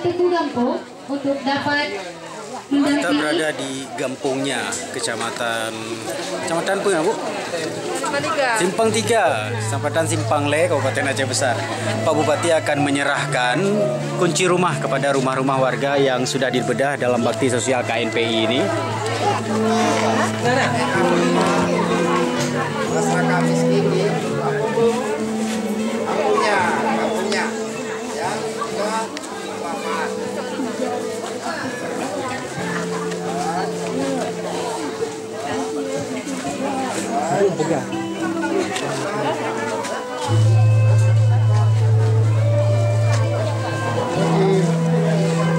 Teguh Gampong untuk dapat Kita mendampingi. berada di Gampongnya, kecamatan apa ya Bu? Simpang 3, Kecamatan Simpang Le, Kabupaten Aceh Besar. Pak Bupati akan menyerahkan kunci rumah kepada rumah-rumah warga yang sudah dibedah dalam bakti sosial KNPI ini. Masyarakat miskin di kampungnya, yang sudah wafat.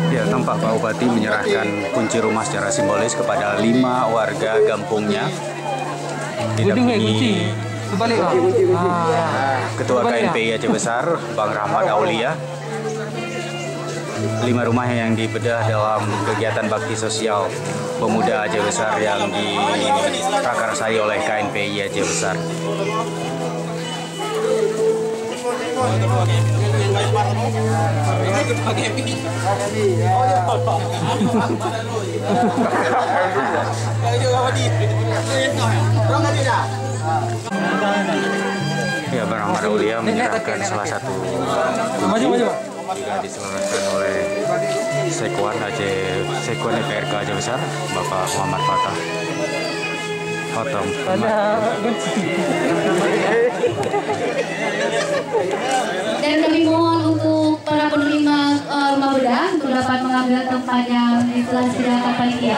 Ya, tampak Pak Bupati menyerahkan kunci rumah secara simbolis kepada 5 warga Gampongnya. Didampingi Ketua KNPI Aceh Besar, Bang Rahmat Aulia. 5 rumah yang dibedah dalam kegiatan bakti sosial pemuda Aceh Besar yang diprakarsai oleh KNPI Aceh Besar. Ya, Bang Rahmat Aulia menyerahkan salah satu kunci juga diselenggarakan oleh Sekwan EPRK Aceh Besar, Bapak Muhammad Fatah. Dan kami mohon untuk para penerima rumah bedah untuk dapat mengambil tempatnya setelah disediakan panitia.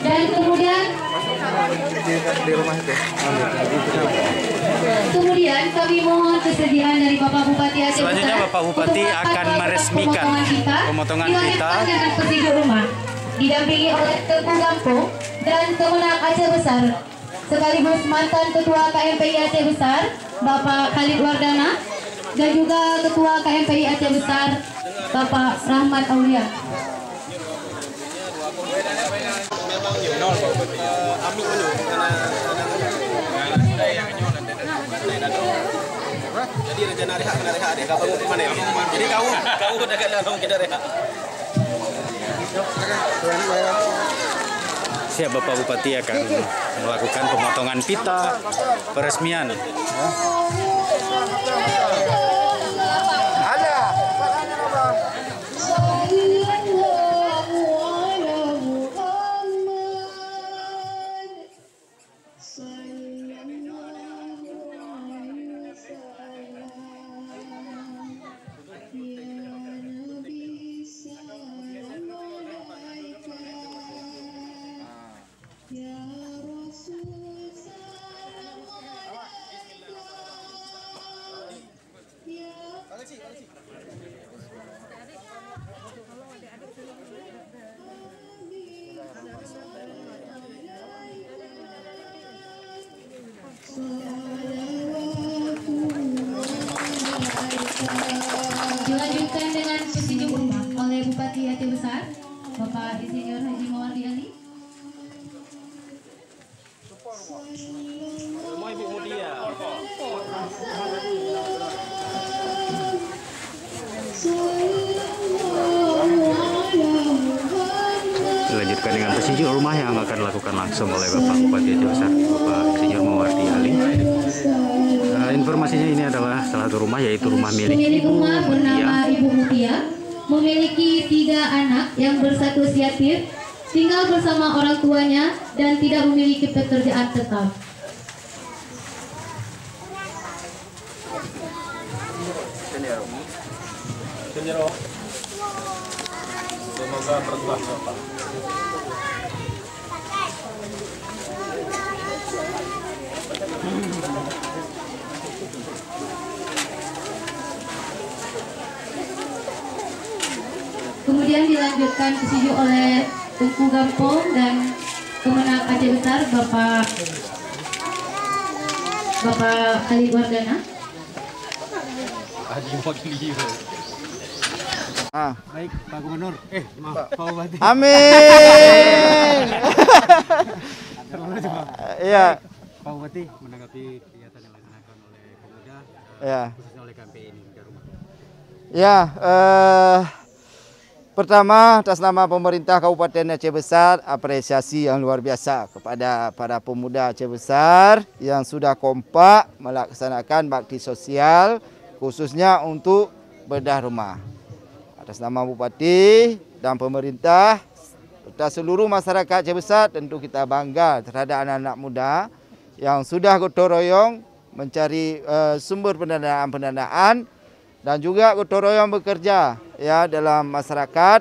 Dan kemudian kami mohon kesediaan dari Bapak Bupati Aceh Besar. Selanjutnya Bapak Bupati akan meresmikan pemotongan pita dengan pesisir rumah didampingi oleh Teguh Gampong dan Kemenang Aceh Besar sekaligus mantan Ketua KNPI Aceh Besar Bapak Khalid Wardana dan juga Ketua KNPI Aceh Besar Bapak Rahmat Aulia. Jadi rencana rehat deh. Kau bangun di mana ya? Jadi kau dekat dalam kita rehat. Siap, Bapak Bupati akan melakukan pemotongan pita peresmian. Dilanjutkan dengan pesisir rumah oleh Bupati Aceh Besar Bapak Insinyur Haji Mawardi Ali. Rumah Ibu Mudia. Dilanjutkan dengan pesisir rumah yang akan dilakukan langsung oleh Bapak Bupati Aceh Besar, Bapak Insinyur Mawardi Ali. Informasinya ini adalah salah satu rumah, yaitu rumah milik Pemilik Ibu rumah bernama Mutia. Ibu Mutia memiliki 3 anak yang bersosiatif, tinggal bersama orang tuanya dan tidak memiliki pekerjaan tetap. Semoga berkah Bapak. Kemudian dilanjutkan pesisir oleh Teguh Gampong dan Kemenang Aceh Besar Bapak Khalid Wardana. Baik, Pak Gubernur. Maaf, Pak Bupati. Amin. Iya. Pak Bupati menanggapi kegiatan yang dilaksanakan oleh pemuda, Ya. khususnya oleh KNPI ini di rumah. Ya, Pertama, atas nama pemerintah Kabupaten Aceh Besar, apresiasi yang luar biasa kepada para pemuda Aceh Besar yang sudah kompak melaksanakan bakti sosial, khususnya untuk bedah rumah. Atas nama Bupati dan pemerintah, serta seluruh masyarakat Aceh Besar, tentu kita bangga terhadap anak-anak muda yang sudah gotong royong mencari sumber pendanaan dan juga gotong royong bekerja ya dalam masyarakat,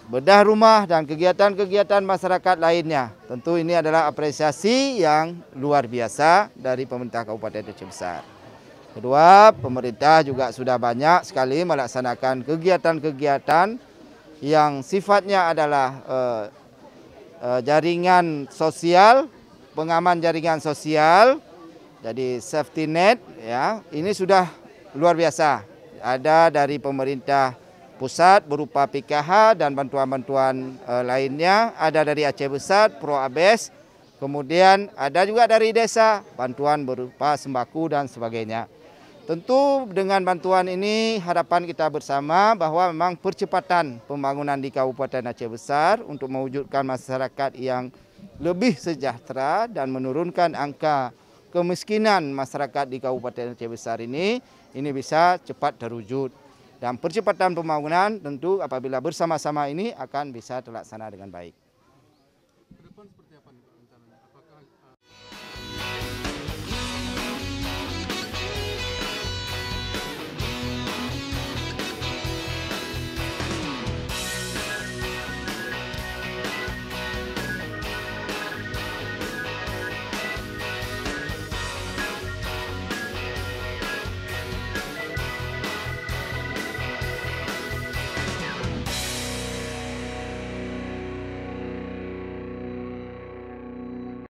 bedah rumah dan kegiatan-kegiatan masyarakat lainnya. Tentu ini adalah apresiasi yang luar biasa dari pemerintah Kabupaten Aceh Besar. Kedua, pemerintah juga sudah banyak sekali melaksanakan kegiatan-kegiatan yang sifatnya adalah jaringan sosial, pengaman jaringan sosial, jadi safety net ya. Ini sudah luar biasa. Ada dari pemerintah pusat berupa PKH dan bantuan-bantuan lainnya, ada dari Aceh Besar, Pro Abes, kemudian ada juga dari desa, bantuan berupa sembako dan sebagainya. Tentu dengan bantuan ini harapan kita bersama bahwa memang percepatan pembangunan di Kabupaten Aceh Besar untuk mewujudkan masyarakat yang lebih sejahtera dan menurunkan angka kemiskinan masyarakat di Kabupaten Aceh Besar ini bisa cepat terwujud. Dan percepatan pembangunan tentu apabila bersama-sama ini akan bisa terlaksana dengan baik.